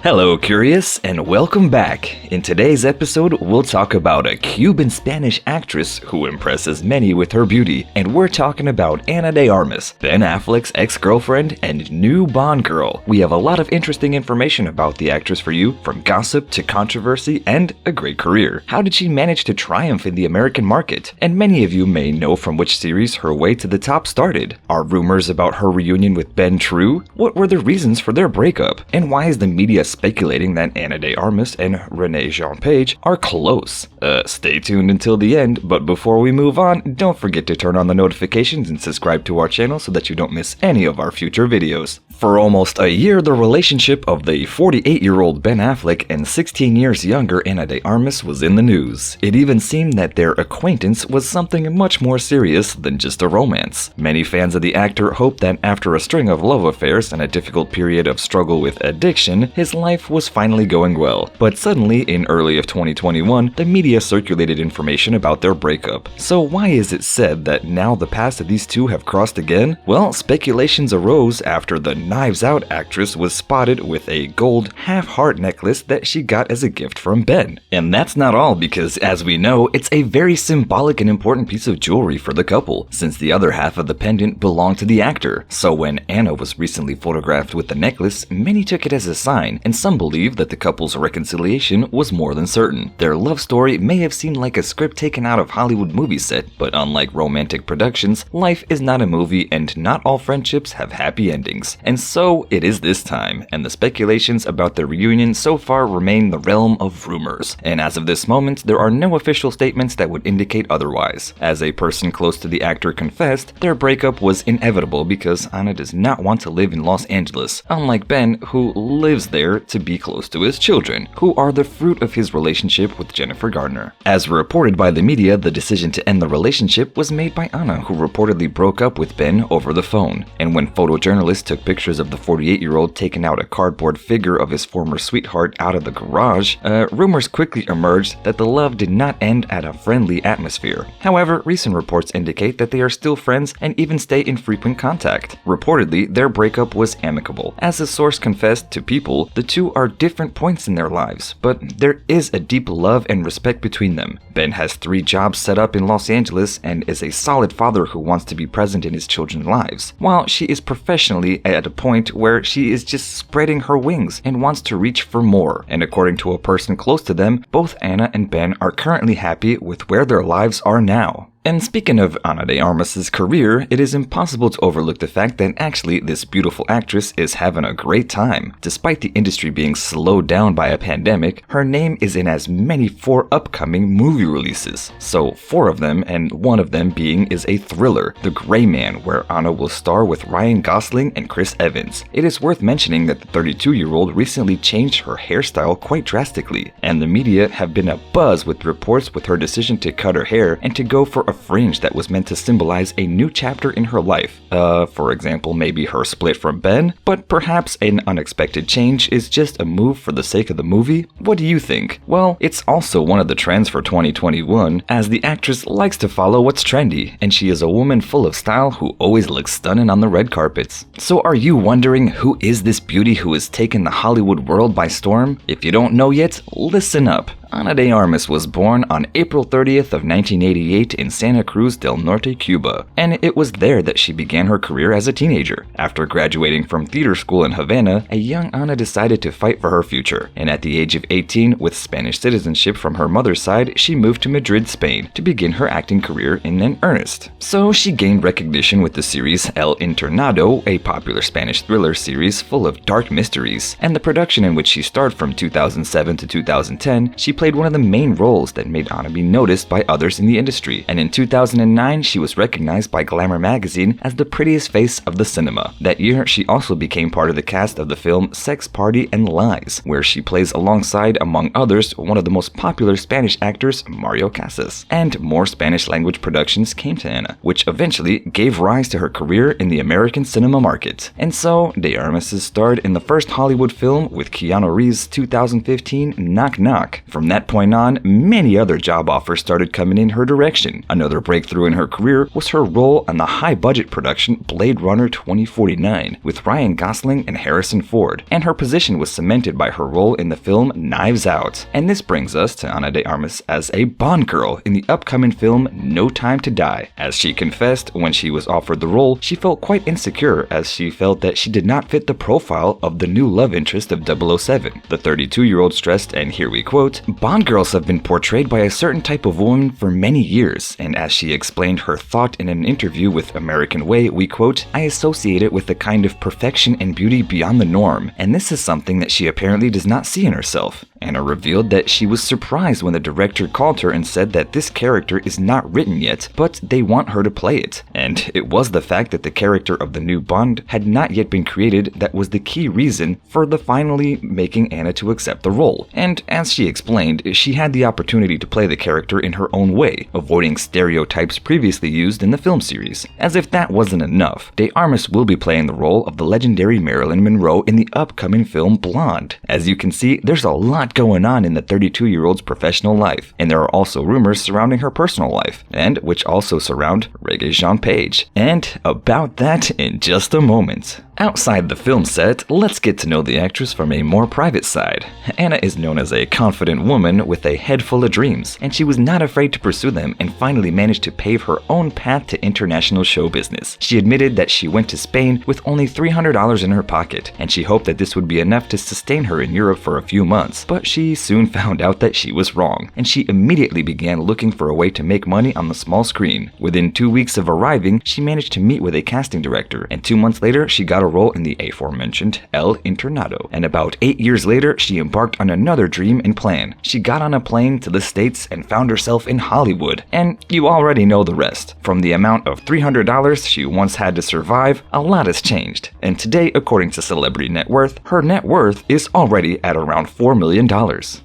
Hello Curious, and welcome back. In today's episode, we'll talk about a Cuban-Spanish actress who impresses many with her beauty, and we're talking about Ana de Armas, Ben Affleck's ex-girlfriend and new Bond girl. We have a lot of interesting information about the actress for you, from gossip to controversy and a great career. How did she manage to triumph in the American market? And many of you may know from which series her way to the top started. Are rumors about her reunion with Ben true? What were the reasons for their breakup? And why is the media speculating that Ana de Armas and Renee Jean Page are close? Stay tuned until the end, but before we move on, don't forget to turn on the notifications and subscribe to our channel so that you don't miss any of our future videos. For almost a year, the relationship of the 48-year-old Ben Affleck and 16 years younger Ana de Armas was in the news. It even seemed that their acquaintance was something much more serious than just a romance. Many fans of the actor hoped that after a string of love affairs and a difficult period of struggle with addiction, his life was finally going well. But suddenly, in early of 2021, the media circulated information about their breakup. So why is it said that now the paths of these two have crossed again? Well, speculations arose after the Knives Out actress was spotted with a gold half-heart necklace that she got as a gift from Ben. And that's not all, because as we know, it's a very symbolic and important piece of jewelry for the couple, since the other half of the pendant belonged to the actor. So when Anna was recently photographed with the necklace, many took it as a sign, and some believe that the couple's reconciliation was more than certain. Their love story may have seemed like a script taken out of Hollywood movie set, but unlike romantic productions, life is not a movie and not all friendships have happy endings. And so it is this time, and the speculations about their reunion so far remain the realm of rumors. And as of this moment, there are no official statements that would indicate otherwise. As a person close to the actor confessed, their breakup was inevitable because Ana does not want to live in Los Angeles, unlike Ben, who lives there to be close to his children, who are the fruit of his relationship with Jennifer Garner. As reported by the media, the decision to end the relationship was made by Ana, who reportedly broke up with Ben over the phone. And when photojournalists took pictures of the 48-year-old taking out a cardboard figure of his former sweetheart out of the garage, rumors quickly emerged that the love did not end at a friendly atmosphere. However, recent reports indicate that they are still friends and even stay in frequent contact. Reportedly, their breakup was amicable. As a source confessed to People, the two are different points in their lives, but there is a deep love and respect between them. Ben has 3 jobs set up in Los Angeles and is a solid father who wants to be present in his children's lives, while she is professionally at a point where she is just spreading her wings and wants to reach for more. And according to a person close to them, both Ana and Ben are currently happy with where their lives are now. And speaking of Ana de Armas' career, it is impossible to overlook the fact that actually this beautiful actress is having a great time. Despite the industry being slowed down by a pandemic, her name is in as many 4 upcoming movie releases. So 4 of them, and one of them being is a thriller, The Gray Man, where Ana will star with Ryan Gosling and Chris Evans. It is worth mentioning that the 32-year-old recently changed her hairstyle quite drastically, and the media have been abuzz with reports with her decision to cut her hair and to go for a fringe that was meant to symbolize a new chapter in her life. For example, maybe her split from Ben, but perhaps an unexpected change is just a move for the sake of the movie? What do you think? Well, it's also one of the trends for 2021, as the actress likes to follow what's trendy, and she is a woman full of style who always looks stunning on the red carpets. So are you wondering who is this beauty who has taken the Hollywood world by storm? If you don't know yet, listen up. Ana de Armas was born on April 30th of 1988 in Santa Cruz del Norte, Cuba, and it was there that she began her career as a teenager. After graduating from theater school in Havana, a young Ana decided to fight for her future, and at the age of 18, with Spanish citizenship from her mother's side, she moved to Madrid, Spain, to begin her acting career in earnest. So she gained recognition with the series El Internado, a popular Spanish thriller series full of dark mysteries, and the production in which she starred from 2007 to 2010, she played one of the main roles that made Ana be noticed by others in the industry, and in 2009 she was recognized by Glamour magazine as the prettiest face of the cinema. That year she also became part of the cast of the film Sex, Party and Lies, where she plays alongside, among others, one of the most popular Spanish actors, Mario Casas. And more Spanish language productions came to Ana, which eventually gave rise to her career in the American cinema market. And so, de Armas starred in the first Hollywood film with Keanu Reeves' 2015 Knock Knock. From From that point on, many other job offers started coming in her direction. Another breakthrough in her career was her role on the high-budget production Blade Runner 2049 with Ryan Gosling and Harrison Ford, and her position was cemented by her role in the film Knives Out. And this brings us to Ana de Armas as a Bond girl in the upcoming film No Time to Die. As she confessed, when she was offered the role, she felt quite insecure as she felt that she did not fit the profile of the new love interest of 007. The 32-year-old stressed, and here we quote, "Bond girls have been portrayed by a certain type of woman for many years, and as she explained her thought in an interview with American Way, we quote, I associate it with a kind of perfection and beauty beyond the norm, and this is something that she apparently does not see in herself." Anna revealed that she was surprised when the director called her and said that this character is not written yet, but they want her to play it. And it was the fact that the character of the new Bond had not yet been created that was the key reason for the finally making Anna to accept the role. And as she explained, she had the opportunity to play the character in her own way, avoiding stereotypes previously used in the film series. As if that wasn't enough, De Armas will be playing the role of the legendary Marilyn Monroe in the upcoming film Blonde. As you can see, there's a lot going on in the 32-year-old's professional life, and there are also rumors surrounding her personal life, and which also surround Regé-Jean Page. And about that in just a moment. Outside the film set, let's get to know the actress from a more private side. Anna is known as a confident woman with a head full of dreams, and she was not afraid to pursue them and finally managed to pave her own path to international show business. She admitted that she went to Spain with only $300 in her pocket, and she hoped that this would be enough to sustain her in Europe for a few months, but she soon found out that she was wrong, and she immediately began looking for a way to make money on the small screen. Within 2 weeks of arriving, she managed to meet with a casting director, and 2 months later, she got a role in the aforementioned El Internado. And about 8 years later, she embarked on another dream and plan. She got on a plane to the States and found herself in Hollywood. And you already know the rest. From the amount of $300 she once had to survive, a lot has changed. And today, according to Celebrity Net Worth, her net worth is already at around $4 million.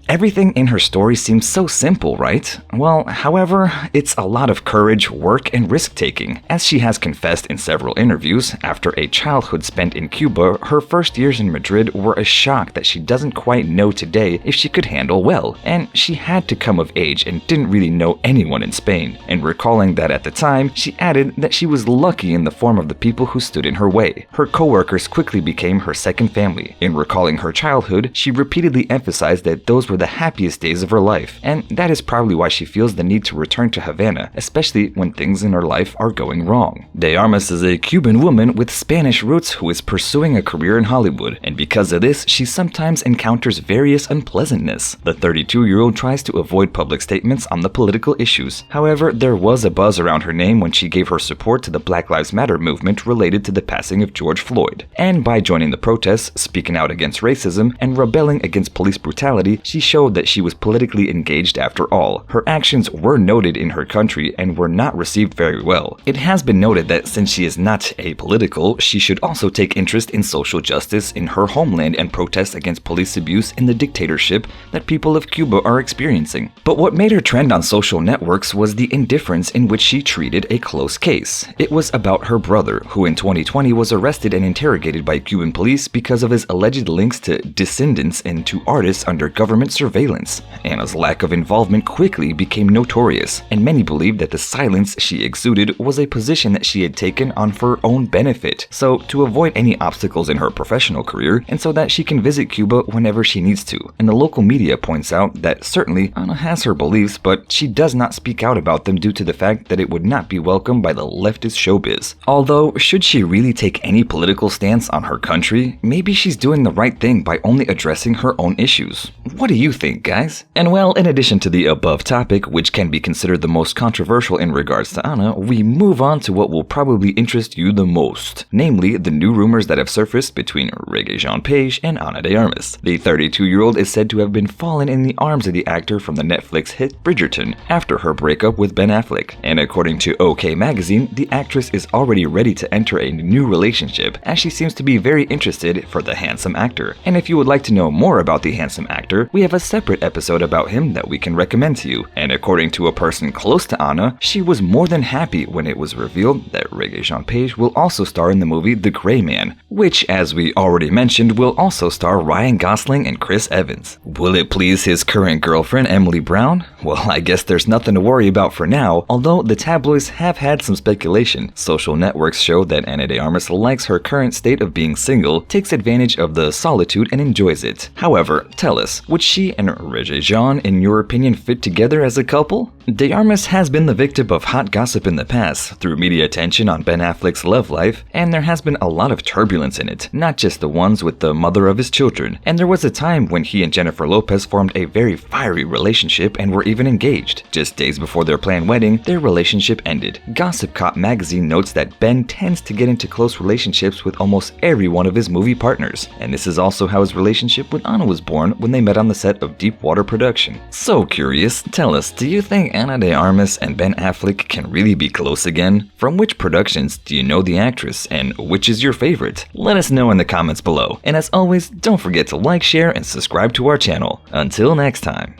Everything in her story seems so simple, right? Well, however, it's a lot of courage, work, and risk-taking. As she has confessed in several interviews, after a childhood spent in Cuba, her first years in Madrid were a shock that she doesn't quite know today if she could handle well. And she had to come of age and didn't really know anyone in Spain. And recalling that at the time, she added that she was lucky in the form of the people who stood in her way. Her co-workers quickly became her second family. In recalling her childhood, she repeatedly emphasized that those were the happiest days of her life, and that is probably why she feels the need to return to Havana, especially when things in her life are going wrong. De Armas is a Cuban woman with Spanish roots who is pursuing a career in Hollywood, and because of this, she sometimes encounters various unpleasantness. The 32-year-old tries to avoid public statements on the political issues. However, there was a buzz around her name when she gave her support to the Black Lives Matter movement related to the passing of George Floyd. And by joining the protests, speaking out against racism, and rebelling against police brutality, she showed that she was politically engaged after all. Her actions were noted in her country and were not received very well. It has been noted that since she is not apolitical, she should also take interest in social justice in her homeland and protest against police abuse in the dictatorship that people of Cuba are experiencing. But what made her trend on social networks was the indifference in which she treated a close case. It was about her brother, who in 2020 was arrested and interrogated by Cuban police because of his alleged links to dissidents and to artists under government surveillance. Anna's lack of involvement quickly became notorious, and many believed that the silence she exuded was a position that she had taken on for her own benefit, so to avoid any obstacles in her professional career, and so that she can visit Cuba whenever she needs to. And the local media points out that certainly Anna has her beliefs, but she does not speak out about them due to the fact that it would not be welcomed by the leftist showbiz. Although, should she really take any political stance on her country, maybe she's doing the right thing by only addressing her own issues. What do you think, guys? And well, in addition to the above topic, which can be considered the most controversial in regards to Anna, we move on to what will probably interest you the most, namely the new rumors that have surfaced between Regé-Jean Page and Ana de Armas. The 32-year-old is said to have been fallen in the arms of the actor from the Netflix hit Bridgerton after her breakup with Ben Affleck. And according to OK Magazine, the actress is already ready to enter a new relationship, as she seems to be very interested for the handsome actor. And if you would like to know more about the handsome actor, we have a separate episode about him that we can recommend to you. And according to a person close to Anna, she was more than happy when it was revealed that Regé-Jean Page will also star in the movie The Grey J-Man, which, as we already mentioned, will also star Ryan Gosling and Chris Evans. Will it please his current girlfriend, Emily Brown? Well, I guess there's nothing to worry about for now, although the tabloids have had some speculation. Social networks show that Ana de Armas likes her current state of being single, takes advantage of the solitude, and enjoys it. However, tell us, would she and Regé-Jean, in your opinion, fit together as a couple? De Armas has been the victim of hot gossip in the past, through media attention on Ben Affleck's love life, and there has been a lot of turbulence in it, not just the ones with the mother of his children. And there was a time when he and Jennifer Lopez formed a very fiery relationship and were even engaged. Just days before their planned wedding, their relationship ended. Gossip Cop magazine notes that Ben tends to get into close relationships with almost every one of his movie partners, and this is also how his relationship with Ana was born when they met on the set of Deepwater production. So curious, tell us, do you think Ana de Armas and Ben Affleck can really be close again? From which productions do you know the actress, and which is your favorite? Let us know in the comments below. And as always, don't forget to like, share, and subscribe to our channel. Until next time.